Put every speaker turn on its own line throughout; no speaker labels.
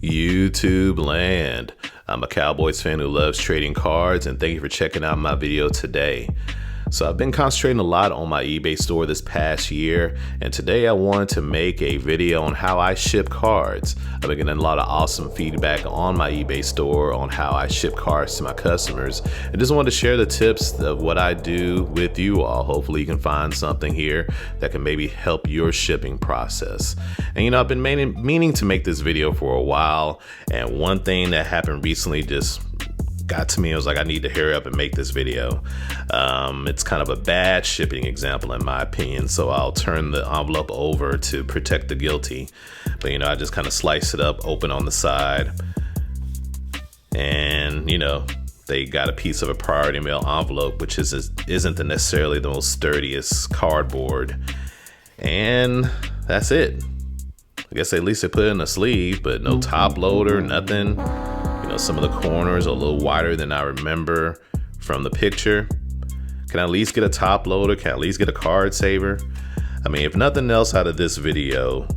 YouTube land? I'm a Cowboys fan who loves trading cards, and thank you for checking out my video today. So I've been concentrating a lot on my eBay store this past year, and today I wanted to make a video on how I ship cards. I've been getting a lot of awesome feedback on my eBay store on how I ship cards to my customers. I just wanted to share the tips of what I do with you all. Hopefully you can find something here that can maybe help your shipping process. And you know, I've been meaning to make this video for a while, and one thing that happened recently just got to me. I was like, I need to hurry up and make this video. It's kind of a bad shipping example in my opinion, so I'll turn the envelope over to protect the guilty. But you know, I just kind of slice it up open on the side, and you know, they got a piece of a priority mail envelope, which isn't necessarily the most sturdiest cardboard, and that's it. I guess at least they put it in a sleeve, but no top loader, nothing. You know, some of the corners are a little wider than I remember from the picture. Can I at least get a top loader? Can I at least get a card saver? I mean, if nothing else out of this video,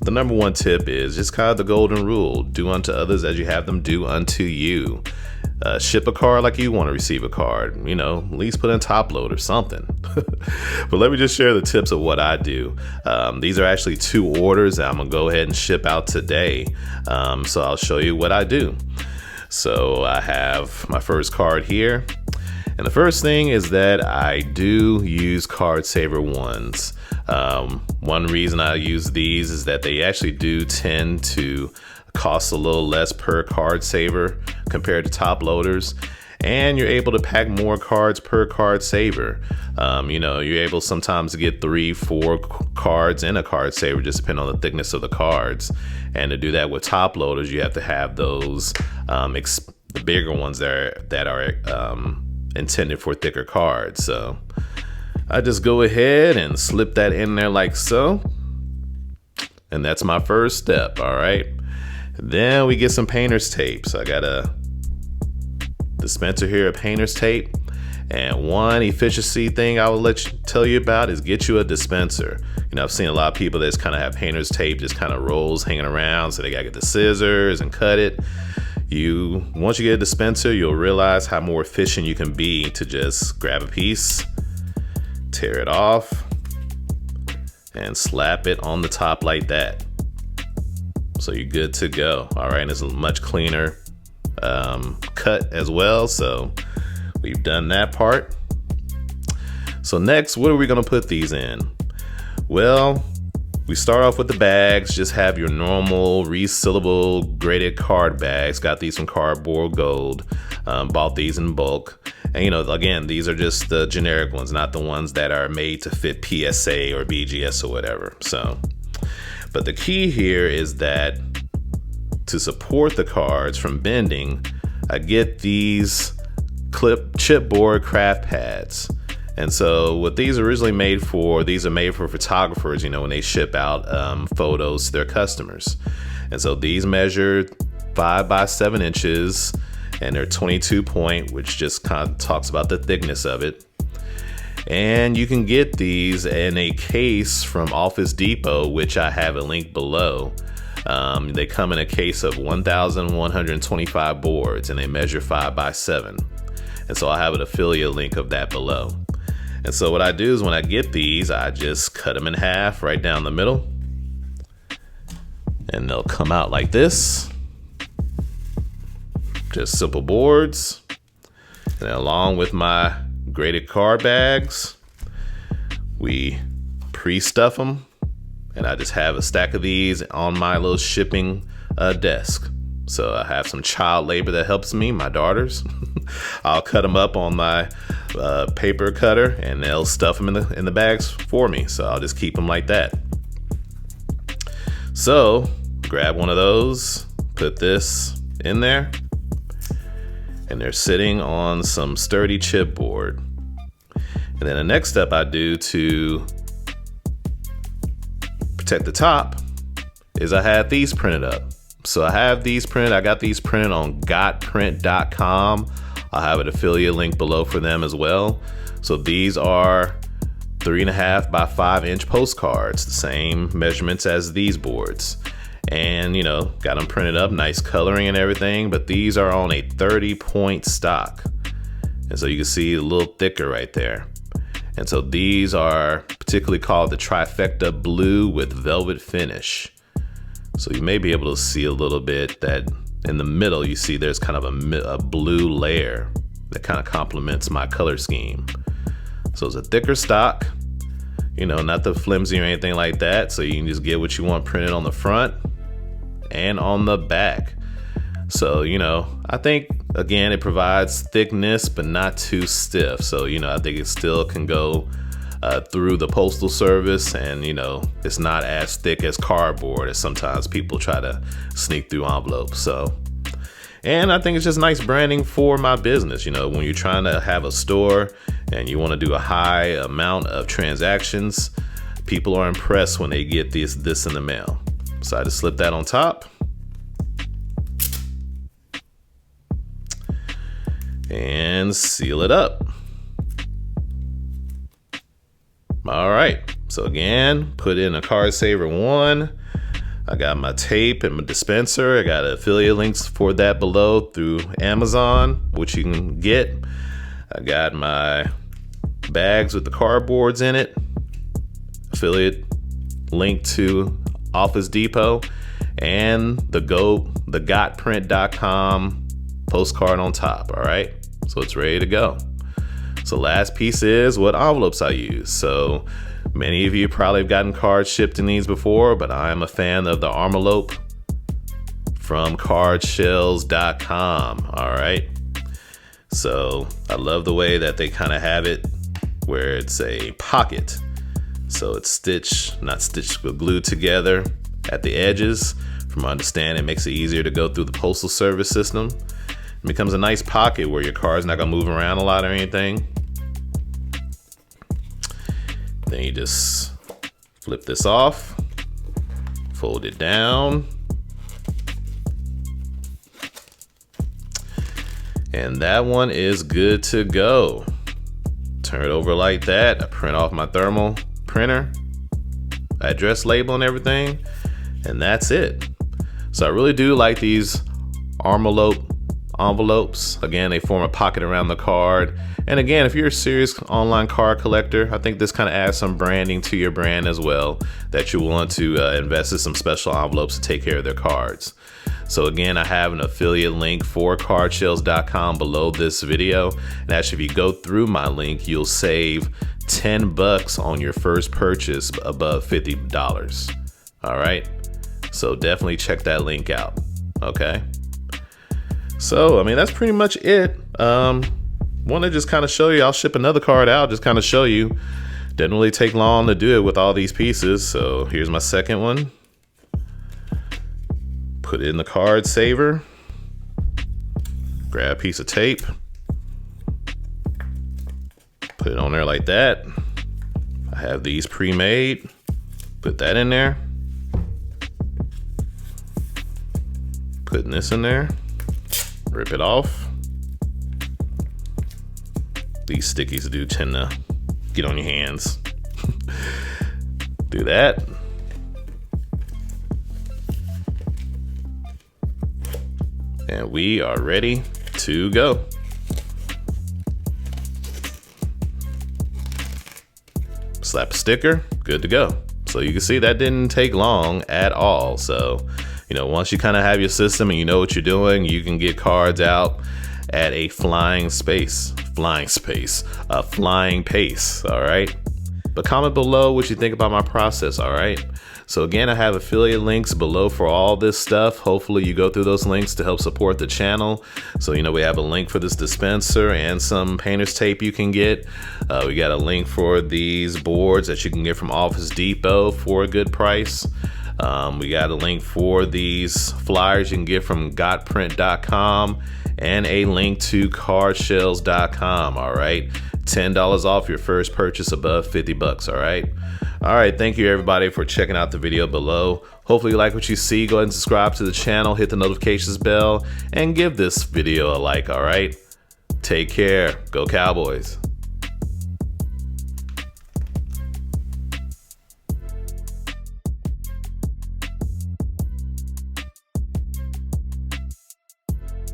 the number one tip is just kind of the golden rule: do unto others as you have them do unto you. Ship a card like you want to receive a card. You know, at least put in top load or something. But let me just share the tips of what I do. These are actually 2 orders that I'm gonna go ahead and ship out today. So I'll show you what I do. So I have my first card here. And the first thing is that I do use card saver ones. One reason I use these is that they actually do tend to cost a little less per card saver compared to top loaders, and you're able to pack more cards per card saver. You know, you're able sometimes to get 3-4 cards in a card saver, just depending on the thickness of the cards. And to do that with top loaders, you have to have those the bigger ones that are intended for thicker cards. So I just go ahead and slip that in there like so, and that's my first step. All right. Then we get some painter's tape. So I got a dispenser here of painter's tape, and one efficiency thing I will tell you about is get you a dispenser. You know, I've seen a lot of people that just kind of have painter's tape just kind of rolls hanging around, so they gotta get the scissors and cut it. Once you get a dispenser, you'll realize how more efficient you can be to just grab a piece, tear it off, and slap it on the top like that. So you're good to go. All right, and it's a much cleaner cut as well. So we've done that part. So next, what are we gonna put these in? Well, we start off with the bags. Just have your normal resealable graded card bags. Got these from Cardboard Gold. Bought these in bulk. And you know, again, these are just the generic ones, not the ones that are made to fit PSA or BGS or whatever. So, but the key here is that to support the cards from bending, I get these chipboard craft pads. And so what these are originally made for, these are made for photographers, you know, when they ship out photos to their customers. And so these measure 5 by 7 inches, and they're 22 point, which just kind of talks about the thickness of it. And you can get these in a case from Office Depot, which I have a link below. They come in a case of 1,125 boards, and they measure 5 by 7. And so I have an affiliate link of that below. And so what I do is when I get these, I just cut them in half right down the middle, and they'll come out like this. Just simple boards. And then along with my graded card bags, we pre-stuff them, and I just have a stack of these on my little shipping desk. So I have some child labor that helps me, my daughters. I'll cut them up on my paper cutter, and they'll stuff them in the bags for me. So I'll just keep them like that. So grab one of those, put this in there, and they're sitting on some sturdy chipboard. And then the next step I do to protect the top is I have these printed up. So I have these printed. I got these printed on gotprint.com. I'll have an affiliate link below for them as well. So these are 3.5 by 5 inch postcards, the same measurements as these boards. And, you know, got them printed up, nice coloring and everything, but these are on a 30-point stock. And so you can see a little thicker right there. And so these are particularly called the Trifecta Blue with Velvet Finish. So you may be able to see a little bit that in the middle, you see there's kind of a blue layer that kind of complements my color scheme. So it's a thicker stock, you know, not the flimsy or anything like that. So you can just get what you want printed on the front and on the back. So, you know, I think, again, it provides thickness, but not too stiff. So, you know, I think it still can go through the postal service, and, you know, it's not as thick as cardboard as sometimes people try to sneak through envelopes. So, and I think it's just nice branding for my business. You know, when you're trying to have a store and you want to do a high amount of transactions, people are impressed when they get this in the mail. So I just slip that on top. And seal it up. All right, so again, put in a card saver 1. I got my tape and my dispenser. I got affiliate links for that below through Amazon, which you can get. I got my bags with the cardboards in it, affiliate link to Office Depot, and the gotprint.com postcard on top. All right, so it's ready to go. So last piece is what envelopes I use. So many of you probably have gotten cards shipped in these before, but I'm a fan of the Armalope from cardshells.com. All right, so I love the way that they kind of have it where it's a pocket. So it's not stitched but glued together at the edges. From my understanding, it makes it easier to go through the postal service system. It becomes a nice pocket where your card's not gonna move around a lot or anything. Then you just flip this off, fold it down, and that one is good to go. Turn it over like that. I print off my thermal printer, address label and everything, and that's it. So I really do like these Armalope envelopes. Again, they form a pocket around the card. And again, if you're a serious online card collector, I think this kind of adds some branding to your brand as well, that you want to invest in some special envelopes to take care of their cards. So again, I have an affiliate link for cardshells.com below this video. And actually, if you go through my link, you'll save $10 on your first purchase above $50. All right, so definitely check that link out. Okay, so I mean, that's pretty much it. Want to just kind of show you, I'll ship another card out, just kind of show you. Didn't really take long to do it with all these pieces. So here's my second one. Put it in the card saver, grab a piece of tape, put it on there like that. I have these pre-made, put that in there. Putting this in there, rip it off. These stickies do tend to get on your hands. Do that. And we are ready to go. Slap a sticker, good to go. So you can see that didn't take long at all. So, you know, once you kind of have your system and you know what you're doing, you can get cards out at a flying pace, all right? But comment below what you think about my process, all right? So again, I have affiliate links below for all this stuff. Hopefully you go through those links to help support the channel. So, you know, we have a link for this dispenser and some painter's tape you can get. We got a link for these boards that you can get from Office Depot for a good price. We got a link for these flyers you can get from gotprint.com and a link to cardshells.com, all right? $10 off your first purchase above $50, all right? All right, thank you everybody for checking out the video below. Hopefully you like what you see. Go ahead and subscribe to the channel, hit the notifications bell, and give this video a like, all right? Take care. Go Cowboys.